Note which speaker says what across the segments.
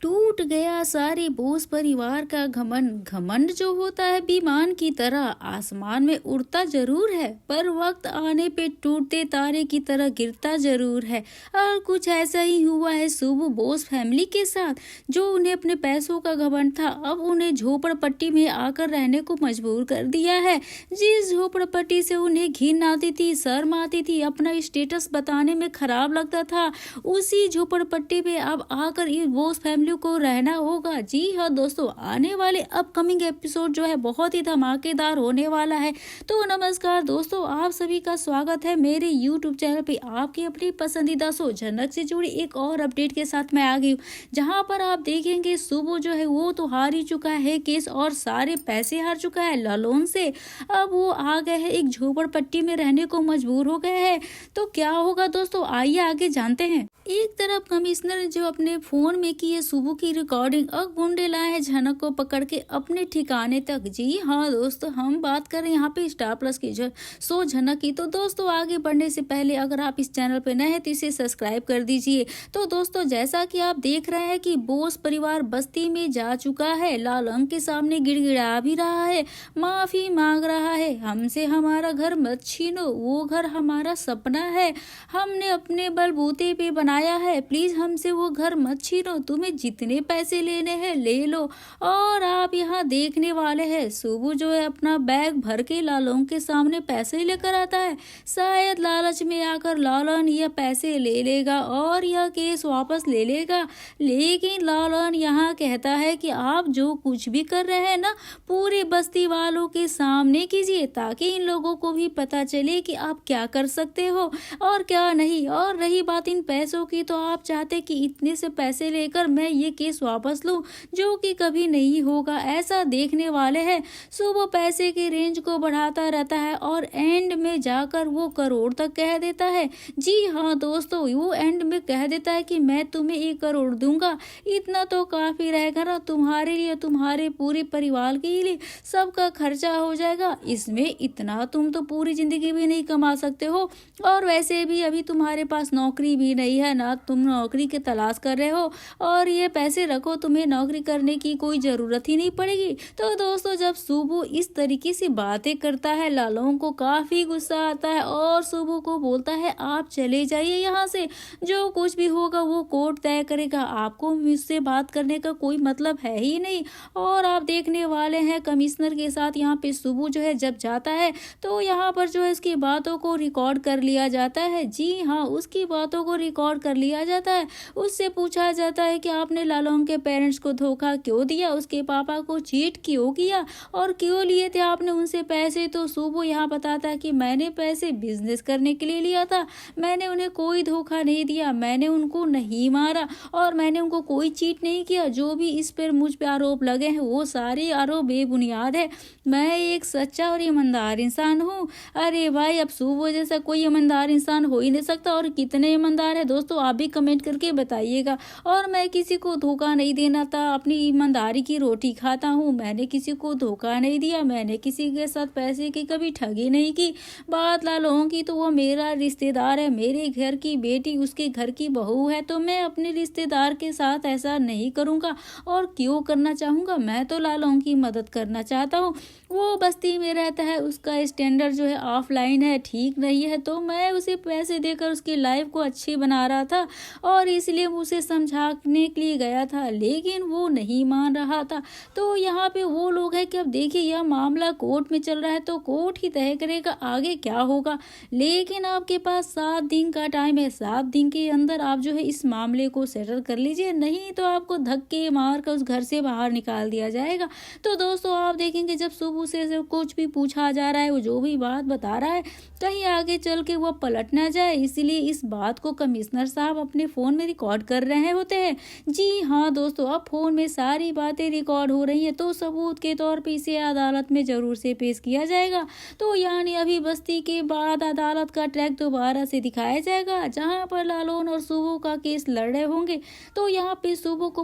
Speaker 1: टूट गया सारे बोस परिवार का घमंड। घमंड जो होता है विमान की तरह आसमान में उड़ता जरूर है, पर वक्त आने पे टूटते तारे की तरह गिरता जरूर है। और कुछ ऐसा ही हुआ है सुबह बोस फैमिली के साथ। जो उन्हें अपने पैसों का घमंड था, अब उन्हें झोपड़पट्टी में आकर रहने को मजबूर कर दिया है। जिस झोपड़पट्टी से उन्हें घिन आती थी, शर्म आती थी, अपना स्टेटस बताने में खराब लगता था, उसी झोपड़पट्टी में अब आकर इस बोस फैमिली को रहना होगा। जी हाँ दोस्तों, आने वाले अपकमिंग एपिसोड जो है बहुत ही धमाकेदार होने वाला है। तो नमस्कार दोस्तों, आप सभी का स्वागत है मेरे यूट्यूब चैनल पे। आपकी अपनी पसंदीदा शो जन्नत से जुड़ी एक और अपडेट के साथ मैं आ गई हूँ, जहाँ पर आप देखेंगे सुबह जो है वो तो हार ही चुका है केस और सारे पैसे हार चुका है लालोन से। अब वो आ गए हैं एक झोपड़पट्टी में रहने को मजबूर हो गए हैं। तो क्या होगा दोस्तों, आइए आगे जानते हैं। एक तरफ कमिश्नर ने जो अपने फोन में की है सुबह की रिकॉर्डिंग, अब गुंडे लाए हैं झनक को पकड़ के अपने ठिकाने तक। जी हाँ दोस्तों, हम बात कर रहे हैं यहाँ पे स्टार प्लस की शो झनक की। तो दोस्तों आगे बढ़ने से पहले अगर आप इस चैनल पे नए हैं तो इसे सब्सक्राइब कर दीजिए। तो दोस्तों जैसा कि आप देख रहे हैं कि बोस परिवार बस्ती में जा चुका है, लाल अंक के सामने गिड़गिड़ा भी रहा है, माफी मांग रहा है। हमसे हमारा घर मत छीनो, वो घर हमारा सपना है, हमने अपने बलबूते पे बनाया है, प्लीज हमसे वो घर मत छीनो, तुम्हें जितने पैसे लेने हैं ले लो। और आप यहाँ देखने वाले हैं सुबह जो है अपना बैग भर के लालों के सामने पैसे लेकर आता है। शायद लालच में आकर लालन यह पैसे ले लेगा और यह केस वापस ले लेगा। लेकिन लालन यहाँ कहता है कि आप जो कुछ भी कर रहे हैं ना, पूरे बस्ती वालों के सामने कीजिए, ताकि इन लोगों को भी पता चले कि आप क्या कर सकते हो और क्या नहीं। और रही बात इन पैसों की, तो आप चाहते कि इतने से पैसे लेकर मैं ये केस वापस लूं, जो कि कभी नहीं होगा। ऐसा देखने वाले हैं सुबह पैसे की रेंज को बढ़ाता रहता है और एंड में जाकर वो करोड़ तक कह देता है। जी हाँ दोस्तों, वो एंड में कह देता है कि मैं तुम्हें 1 करोड़ दूंगा, इतना तो काफी रहेगा ना तुम्हारे लिए, तुम्हारे पूरे परिवार के लिए, सबका खर्चा हो जाएगा। इसमें इतना तुम तो पूरी जिंदगी भी नहीं कमा सकते हो, और वैसे भी अभी तुम्हारे पास नौकरी भी नहीं है ना, तुम नौकरी की तलाश कर रहे हो, और ये पैसे रखो, तुम्हें नौकरी करने की कोई जरूरत ही नहीं पड़ेगी। तो दोस्तों जब सुबह इस तरीके से बातें करता है, लालों को काफी गुस्सा आता है और सुबह को बोलता है आप चले जाइए यहाँ से, जो कुछ भी होगा वो कोर्ट तय करेगा, आपको मुझसे बात करने का कोई मतलब है ही नहीं। और आप देखने वाले हैं कमिश्नर के साथ यहाँ पे सुबह जो है जब जाता है, तो यहाँ पर जो है इसकी बातों को रिकॉर्ड कर लिया जाता है। जी हाँ, उसकी बातों को रिकॉर्ड कर लिया जाता है। उससे पूछा जाता है कि आपने लालों के पेरेंट्स को धोखा क्यों दिया, उसके पापा को चीट क्यों किया और क्यों लिए थे आपने उनसे पैसे। तो सुबह यहाँ बताता है कि मैंने पैसे बिजनेस करने के लिए लिया था, मैंने उन्हें कोई धोखा नहीं दिया, मैंने उनको नहीं मारा और मैंने उनको कोई चीट नहीं किया। जो भी इस पर मुझ पे आरोप लगे हैं वो सारे आरोप बेबुनियाद है, मैं एक सच्चा और ईमानदार इंसान हूँ। अरे भाई, अब सुबह जैसा कोई ईमानदार इंसान हो ही नहीं सकता। और कितने ईमानदार है दोस्तों, आप भी कमेंट करके बताइएगा। और मैं किसी को धोखा नहीं देना था, अपनी ईमानदारी की रोटी खाता हूँ, मैंने किसी को धोखा नहीं दिया, मैंने किसी के साथ पैसे की कभी ठगी नहीं की। बात लालों की तो वो मेरा रिश्तेदार है, मेरे घर की बेटी उसके घर की बहू है, तो मैं अपने रिश्तेदार के साथ ऐसा नहीं करूँगा। और क्यों करना चाहूँगा, मैं तो लालों की मदद करना चाहता हूँ। वो बस्ती में रहता है, उसका स्टैंडर्ड जो है ऑफलाइन है, ठीक नहीं है, तो मैं उसे पैसे देकर उसकी लाइफ को अच्छी बना रहा था और इसलिए उसे समझाने के लिए गया था, लेकिन वो नहीं मान रहा था। तो यहाँ पे वो लोग हैं कि अब देखिए यह मामला कोर्ट में चल रहा है, तो कोर्ट ही तय करेगा आगे क्या होगा। लेकिन आपके पास 7 दिन का टाइम है, 7 दिन के अंदर आप जो है इस मामले को सेटल कर लीजिए, नहीं तो आपको धक्के मार कर उस घर से बाहर निकाल दिया जाएगा। तो दोस्तों आप देखेंगे जब सुबह से कुछ भी पूछा जा रहा है, वो जो भी बात बता रहा है कहीं आगे चल के वो पलट ना जाए, इसलिए इस बात को कमिश्नर साहब अपने फोन में रिकॉर्ड कर रहे होते हैं। जी हाँ दोस्तों, अब फोन में सारी बातें रिकॉर्ड हो रही है, तो सबूत के तौर पे इसे अदालत में जरूर से पेश किया जाएगा। तो यानी अभी बस्ती के बाद अदालत का ट्रैक दोबारा से दिखाया जाएगा, जहाँ पर लालोन और सुबह का केस लड़ रहे होंगे। तो यहाँ पे सुबह को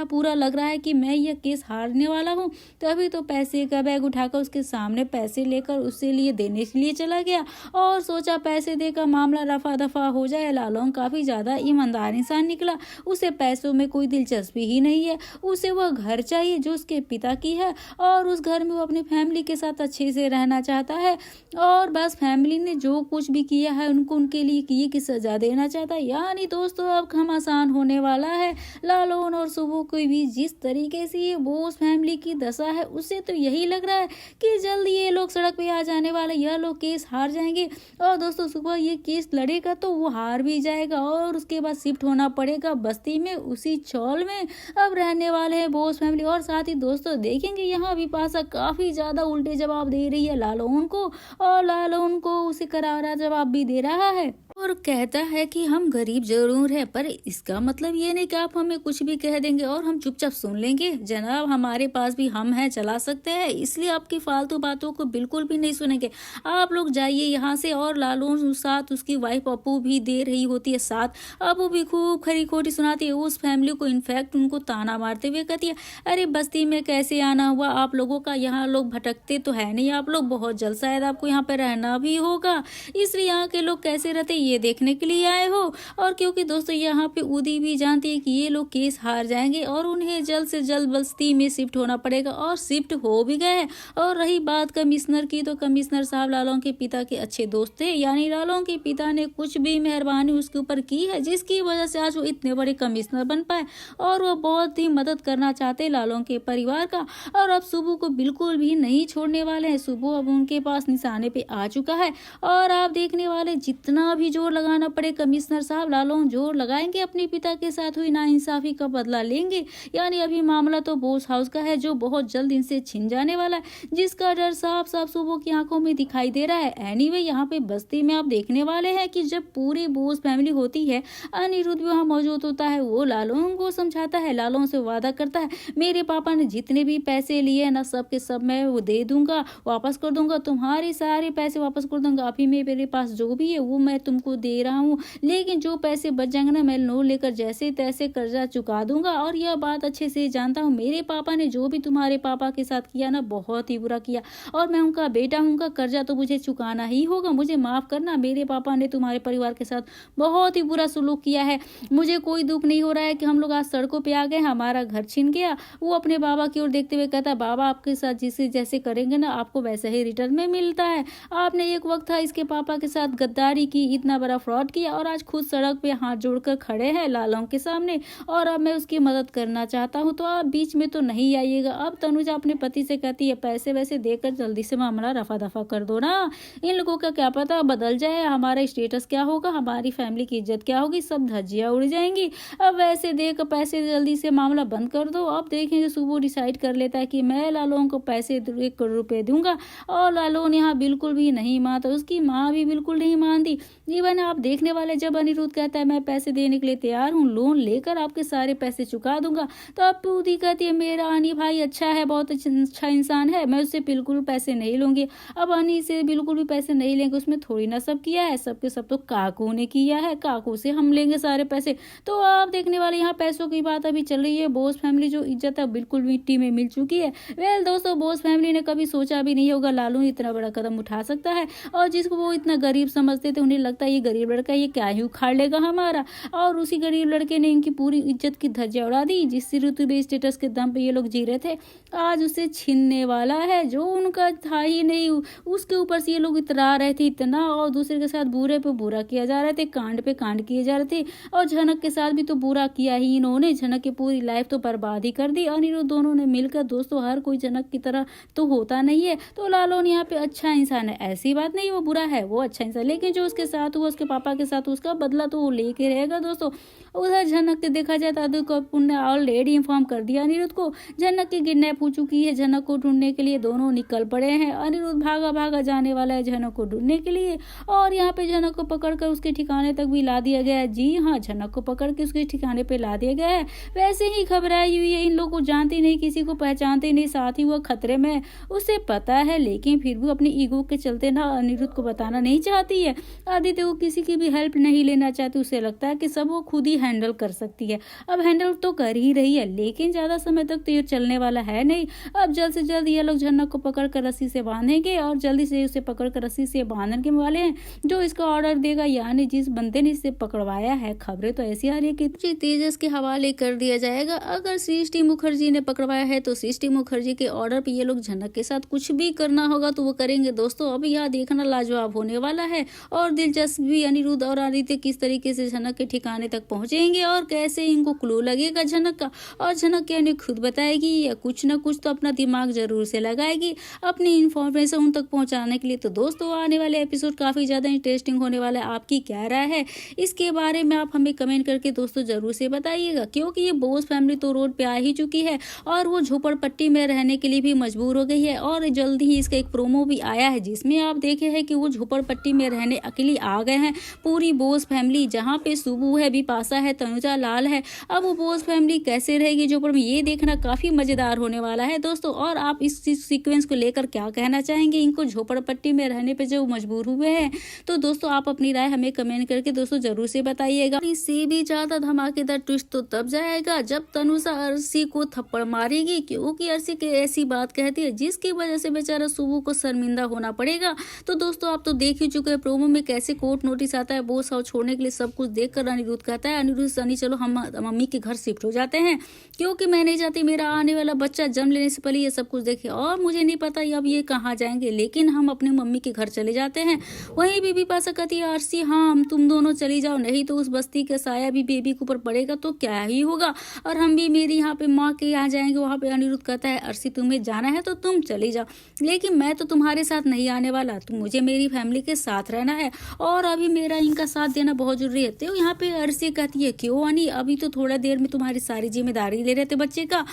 Speaker 1: पूरा लग रहा है कि मैं यह केस हारने वाला हूँ, तभी तो पैसे का बैग उठाकर उसके सामने पैसे लेकर उससे लिए देने के लिए चला गया और सोचा पैसे देकर मामला रफा दफा हो जाए। लालों काफी ज्यादा ईमानदार इंसान निकला, उसे पैसों में कोई दिलचस्पी ही नहीं है। उसे वह घर चाहिए जो उसके पिता की है और उस घर में वो अपनी फैमिली के साथ अच्छे से रहना चाहता है और बस फैमिली ने जो कुछ भी किया है उनको उनके लिए किए की सजा देना चाहता है। यानी दोस्तों अब घमासान होने वाला है लालून और सुबो को भी। जिस तरीके से ये बोस फैमिली की दशा है उससे तो यही लग रहा है कि जल्द ये लोग सड़क पे आ जाने वाले, यह लोग केस हार जाएंगे और दोस्तों सुबह ये केस लड़ेगा तो वो हार भी जाएगा और उसके बाद शिफ्ट होना पड़ेगा बस्ती में। उसी चौल में अब रहने वाले हैं बोस फैमिली। और साथ ही दोस्तों देखेंगे यहाँ बिपाशा काफी ज्यादा उल्टे जवाब दे रही है लालून को और लालून को उसे करारा जवाब भी दे रहा है और कहता है कि हम गरीब जरूर है पर इसका मतलब ये नहीं कि आप हमें कुछ भी कह देंगे और हम चुपचाप सुन लेंगे। जनाब हमारे पास भी हम हैं, चला सकते हैं, इसलिए आपकी फालतू बातों को बिल्कुल भी नहीं सुनेंगे। आप लोग जाइए यहाँ से। और लालून साथ उसकी वाइफ अपू भी दे रही होती है साथ। अपू भी खूब खरी खोटी सुनाती है उस फैमिली को, इनफैक्ट उनको ताना मारते हुए कहती है अरे बस्ती में कैसे आना हुआ आप लोगों का, यहाँ लोग भटकते तो है नहीं, आप लोग बहुत जल्द शायद आपको यहाँ पे रहना भी होगा, इसलिए यहाँ के लोग कैसे रहते ये देखने के लिए आए हो। और क्योंकि दोस्तों यहाँ पे उदी भी जानती है कि ये लोग केस हार जाएंगे और उन्हें जल्द से जल्द बस्ती में शिफ्ट होना पड़ेगा और शिफ्ट हो भी गए। और रही बात कमिश्नर की तो कमिश्नर साहब लालून के पिता के अच्छे दोस्त थे, यानी लालून के पिता ने कुछ भी मेहरबानी उसके ऊपर की है जिसकी वजह से आज वो इतने बड़े कमिश्नर बन पाए और वो बहुत ही मदद करना चाहते लालून के परिवार का। और अब सुबह को बिल्कुल भी नहीं छोड़ने वाले हैं। सुबह अब उनके पास निशाने पे आ चुका है और आप देखने वाले जितना भी जोर लगाना पड़े कमिश्नर साहब लालून जोर लगाएंगे, अपने पिता के साथ हुई नाइंसाफी का बदला लेंगे। यानी अभी मामला तो बोस हाउस का है जो बहुत जल्द इनसे छिन जाने वाला है, जिसका डर साफ साफ सुबह की आंखों में दिखाई दे रहा है। एनीवे यहाँ पे बस्ती में आप देखने वाले हैं कि जब पूरी बोस फैमिली होती है अनिरुद्ध वहाँ मौजूद होता है। वो लालून को समझाता है, लालून से वादा करता है मेरे पापा ने जितने भी पैसे लिए ना सब के सब मैं वो दे दूंगा, वापस कर दूंगा, तुम्हारे सारे पैसे वापस कर दूंगा। अभी मेरे पास जो भी है वो मैं तुमको दे रहा हूँ, लेकिन जो पैसे बच जाएंगे ना मैं लोन लेकर जैसे तैसे कर्जा चुका दूंगा। और यह बात अच्छे से जानता हूँ मेरे पापा ने जो भी तुम्हारे पापा के साथ किया ना बहुत ही बुरा किया और मैं उनका बेटा हूँ, उनका कर्जा तो मुझे चुकाना ही होगा, मुझे माफ करना। मेरे पापा ने तुम्हारे परिवार के साथ बहुत ही बुरा सलूक किया है, मुझे कोई दुख नहीं हो रहा है कि हम लोग आज सड़कों पे आ गए, हमारा घर छिन गया। वो अपने बाबा की ओर देखते हुए कहता बाबा आपके साथ जिसे जैसे करेंगे ना आपको वैसे ही रिटर्न में मिलता है। आपने एक वक्त था इसके पापा के साथ गद्दारी की, इतना बड़ा फ्रॉड किया और आज खुद सड़क पे हाथ जोड़कर खड़े हैं लालून के सामने और अब मैं उसकी मदद करना चाहता हूँ तो आप बीच में तो नहीं आइएगा। अब तनुजा अपने पति से कहती है पैसे वैसे देकर जल्दी से मामला रफा दफा कर दो ना, इन लोगों का क्या पता बदल जाए, हमारा स्टेटस क्या होगा, हमारी फैमिली की इज्जत क्या होगी, सब धज्जियां उड़ जाएंगी। अब वैसे देकर पैसे जल्दी से मामला बंद कर दो। अब देखेंगे सुबह डिसाइड कर लेता है कि मैं लालून को पैसे 1 करोड़ रुपए दूंगा और लालून यहाँ बिल्कुल भी नहीं मानता, उसकी माँ भी बिल्कुल नहीं मानती। इवन आप देखने वाले जब अनिरुद्ध कहता है मैं पैसे देने के लिए तैयार हूँ, लोन लेकर आपके सारे पैसे चुका दूंगा, तो अब पूरी कहती है मेरा अनी भाई अच्छा है, बहुत अच्छा इंसान है, मैं उससे बिल्कुल पैसे नहीं लूंगी। अब अनी से बिल्कुल भी पैसे नहीं लेंगे, उसमें थोड़ी ना सब किया है, सबके सब तो काकू ने किया है, काकू से हम लेंगे सारे पैसे। तो आप देखने वाले यहाँ पैसों की बात अभी चल रही है। बोस फैमिली जो इज्जत है बिल्कुल मिट्टी में मिल चुकी है। वेल दोस्तों बोस फैमिली ने कभी सोचा भी नहीं होगा लालू इतना बड़ा कदम उठा सकता है और जिसको वो इतना गरीब समझते थे उन्हें लगता है ये गरीब लड़का ये क्या ही उखाड़ लेगा हमारा, और उसी गरीब लड़के ने इनकी पूरी इज्जत की धज्जियां उड़ा दी। जिस रुतबे स्टेटस के दम पे ये लोग जी रहे थे आज उसे छीनने वाला है, जो उनका था ही नहीं। उसके ऊपर से ये लोग इतरा रहे थे इतना और दूसरे के साथ बुरे पे बुरा किया जा रहे थे, कांड पे कांड किए जा रहे थे और झनक के साथ भी तो बुरा किया ही इन्होंने, झनक की पूरी लाइफ तो बर्बाद ही कर दी। अनिरुद्ध दोनों ने मिलकर, दोस्तों हर कोई झनक की तरह तो होता नहीं है, तो लालून यहाँ पे अच्छा इंसान है, ऐसी बात नहीं वो बुरा है, वो अच्छा इंसान, लेकिन जो उसके साथ हुआ उसके पापा के साथ उसका बदला तो वो लेके रहेगा। दोस्तों उधर झनक के देखा जाए तो अनिरुद्ध कपूर ने ऑलरेडी इन्फॉर्म कर दिया अनिरुद्ध को, झनक की किडनैप हो चुकी है, झनक को ढूंढने के लिए दोनों निकल पड़े हैं। अनिरुद्ध भागा भागा जाने वाला है झनक को ढूंढने के लिए और यहाँ पे झनक को पकड़कर उसके ठिकाने तक भी ला दिया गया है। जी हाँ, झनक को पकड़ के उसके ठिकाने पे ला दिया गया है। वैसे ही घबराई हुई है, इन लोगों को जानती नहीं, किसी को पहचानते नहीं, साथ ही वह खतरे में उसे पता है, लेकिन फिर भी अपनी ईगो के चलते ना अनिरुद्ध को बताना नहीं चाहती है। आदित्य वो किसी की भी हेल्प नहीं लेना चाहती, उसे लगता है कि सब वो खुद ही हैंडल कर सकती है। अब हैंडल तो कर ही रही है, लेकिन ज़्यादा समय तक तो ये चलने वाला है नहीं। अब जल्द से जल्द ये लोग झरना को पकड़ कर रस्सी से बांधेंगे और जल्दी से उसे पकड़ कर रस्सी से बांधने के वाले हैं जो इसका ऑर्डर देगा, यानी जिस बंदे ने इसे पकड़वाया है। खबरें तो ऐसी आ रही है कि तेजस के हवाले कर दिया जाएगा। अगर सृष्टि मुखर्जी ने पकड़वाया है तो सृष्टि मुखर्जी के ऑर्डर पे ये लोग झनक के साथ कुछ भी करना होगा तो वो करेंगे। दोस्तों अब यहाँ देखना लाजवाब होने वाला है और दिलचस्प भी। अनिरुद्ध और आदित्य किस तरीके से झनक के ठिकाने तक पहुंचेंगे और कैसे इनको क्लू लगेगा झनक का, और झनक क्या इन्हें खुद बताएगी या कुछ ना कुछ तो अपना दिमाग जरूर से लगाएगी अपनी इन्फॉर्मेशन उन तक पहुंचाने के लिए। तो दोस्तों आने वाले एपिसोड काफी ज्यादा इंटरेस्टिंग होने वाला है। आपकी क्या राय है इसके बारे में आप हमें कमेंट करके दोस्तों जरूर से बताइएगा, क्योंकि ये बोस फैमिली तो रोड पे आ ही चुकी है और वो झोपड़पट्टी में रहने के लिए भी मजबूर हो गई है। और जल्दी ही इसका एक प्रोमो भी आया है जिसमें आप देखे हैं कि वो झोपड़पट्टी में रहने अकेली आ गए हैं पूरी बोस फैमिली, जहाँ पे सुबू है, बिपाशा है, तनुजा, लाल है। अब वो बोस फैमिली कैसे रहेगी झोपड़ में, ये देखना काफी मजेदार होने वाला है दोस्तों। और आप इस सीक्वेंस को लेकर क्या कहना चाहेंगे, इनको झोपड़पट्टी में रहने पे जो मजबूर हुए हैं? तो दोस्तों आप अपनी राय हमें कमेंट करके दोस्तों जरूर से बताइएगा। इससे भी ज्यादा धमाकेदार ट्विस्ट तो तब जाएगा जब तनुजा अर्शी को थप्पड़ मारेगी, क्योंकि अर्शी के ऐसी बात कहती है जिसकी वजह से बेचारा सुबू को शर्मिंदा होना पड़ेगा। तो दोस्तों आप तो देख ही चुके हैं प्रोमो में कैसे कोर्ट नोटिस आता है बोस हाउस छोड़ने के लिए। सब कुछ देखकर अनिरुद्ध कहता है, अनिरुद्ध सनी चलो हम मम्मी के घर शिफ्ट हो जाते हैं, क्योंकि मैं नहीं चाहती मेरा आने वाला बच्चा जन्म लेने से पहले ये सब कुछ देखे, और मुझे नहीं पता अब ये कहाँ जाएंगे, लेकिन हम अपनी मम्मी के घर चले जाते हैं। वहीं बीबी पासा कहती है, अर्शी हाँ हम तुम दोनों चली जाओ, नहीं तो उस बस्ती का साया भी बेबी के ऊपर पड़ेगा तो क्या ही होगा, और हम भी मेरी यहाँ पे माँ के यहाँ जाएंगे। वहाँ पे अनिरुद्ध कहता है, अर्शी तुम्हें जाना है तो तुम चली जाओ, लेकिन मैं तो तुम्हारे साथ नहीं आने वाला, तो मुझे मेरी फैमिली के साथ रहना है और अभी मेरा इनका साथ देना बहुत जरूरी है। तो यहाँ पे अर्शी कहती है, क्यों अनी, अभी तो थोड़ा देर में तुम्हारी सारी जिम्मेदारी ले रहे थे बच्चे का,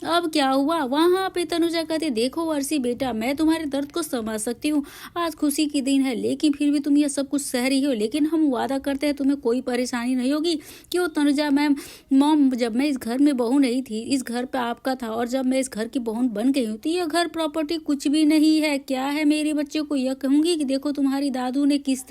Speaker 1: अब क्या हुआ? वहाँ पे तनुजा कहते, देखो अर्शी बेटा मैं तुम्हारे दर्द को समझ सकती हूँ, आज खुशी की दिन है लेकिन फिर भी तुम ये सब कुछ सह रही हो, लेकिन हम वादा करते हैं तुम्हें कोई परेशानी नहीं होगी। क्यों तनुजा मैम, मॉम जब मैं इस घर में बहू नहीं थी, इस घर पे आपका था, और जब मैं इस घर की बहू बन गई हूँ तो यह घर प्रॉपर्टी कुछ भी नहीं है। क्या है मेरे बच्चे को यह कहूंगी कि देखो तुम्हारी दादू ने किस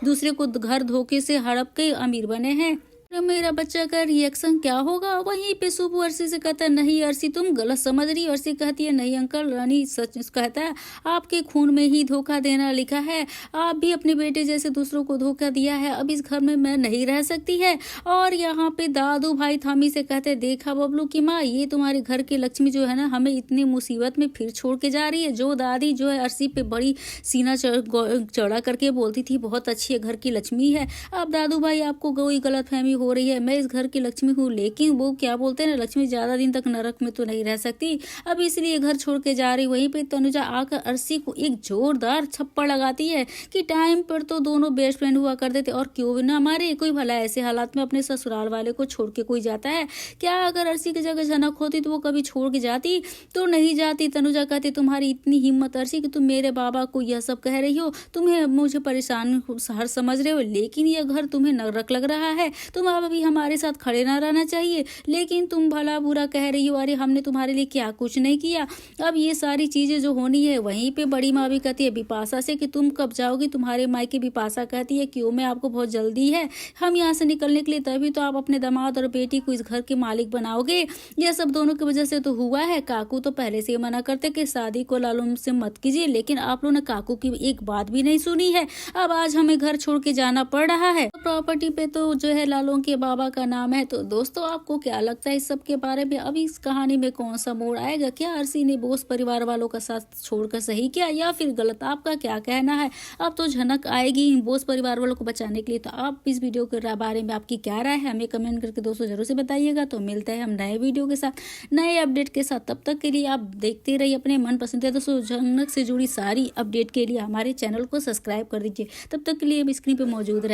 Speaker 1: दूसरे को घर धोखे से हड़प के अमीर बने हैं, मेरा बच्चा का रिएक्शन क्या होगा? वहीं पे सुबू अर्शी से कहता है, नहीं अर्शी तुम गलत समझ रही। अर्शी कहती है, नहीं अंकल, रानी सच कहता है, आपके खून में ही धोखा देना लिखा है, आप भी अपने बेटे जैसे दूसरों को धोखा दिया है, अब इस घर में मैं नहीं रह सकती है। और यहाँ पे दादू भाई थामी से कहते, देखा बबलू की माँ, ये तुम्हारे घर की लक्ष्मी जो है ना हमें इतनी मुसीबत में फिर छोड़ के जा रही है। जो दादी जो है अर्शी पे बड़ी सीना चढ़ा करके बोलती थी बहुत अच्छी है, घर की लक्ष्मी है, अब दादू भाई आपको कोई गलत फहमी हो रही है, मैं इस घर की लक्ष्मी हूँ, लेकिन वो क्या बोलते हैं ना, लक्ष्मी ज्यादा दिन तक नरक में तो नहीं रह सकती, अब इसलिए घर छोड़ के जा रही। वहीं पे तनुजा आकर अर्शी को एक जोरदार छप्पड़ लगाती है कि टाइम पर तो दोनों बेस्ट फ्रेंड हुआ करते थे, और क्यों ना मारे, कोई भला ऐसे हालात में अपने ससुराल वाले को छोड़ के कोई जाता है क्या? अगर अर्शी की जगह झनक होती तो वो कभी छोड़ के जाती? तो नहीं जाती। तनुजा कहती, तुम्हारी इतनी हिम्मत अर्शी कि तुम मेरे बाबा को यह सब कह रही हो, तुम्हें मुझे परेशान हर समझ रहे हो, लेकिन यह घर तुम्हें नरक लग रहा है, तुम अभी हमारे साथ खड़े ना रहना चाहिए, लेकिन तुम भला बुरा कह रही हो, अरे हमने तुम्हारे लिए क्या कुछ नहीं किया। अब ये सारी चीजें जो होनी है। वहीं पे बड़ी माँ भी कहती है बिपाशा से कि तुम कब जाओगी तुम्हारे मायके। बिपाशा कहती है, क्यों, मैं आपको बहुत जल्दी है, हम यहाँ से निकलने के लिए, तभी तो आप अपने दामाद और बेटी को इस घर के मालिक बनाओगे, यह सब दोनों की वजह से तो हुआ है। काकू तो पहले से मना करते कि शादी को लालू से मत कीजिए, लेकिन आप लोगों ने काकू की एक बात भी नहीं सुनी है, अब आज हमें घर छोड़ के जाना पड़ रहा है। प्रॉपर्टी पे तो जो है लालू के बाबा का नाम है। तो दोस्तों आपको क्या लगता है इस सब के बारे में? अभी इस कहानी में कौन सा मोड़ आएगा? क्या अर्शी ने बोस परिवार वालों का साथ छोड़कर सही किया या फिर गलत? आपका क्या कहना है? अब तो झनक आएगी बोस परिवार वालों को बचाने के लिए। तो आप इस वीडियो के बारे में आपकी क्या राय है हमें कमेंट करके दोस्तों जरूर से बताइएगा। तो मिलते हैं हम नए वीडियो के साथ, नए अपडेट के साथ। तब तक के लिए आप देखते रहिए अपने मन पसंदीदा दोस्तों झनक से जुड़ी सारी अपडेट के लिए हमारे चैनल को सब्सक्राइब कर दीजिए। तब तक के लिए अब स्क्रीन पे मौजूद रहे।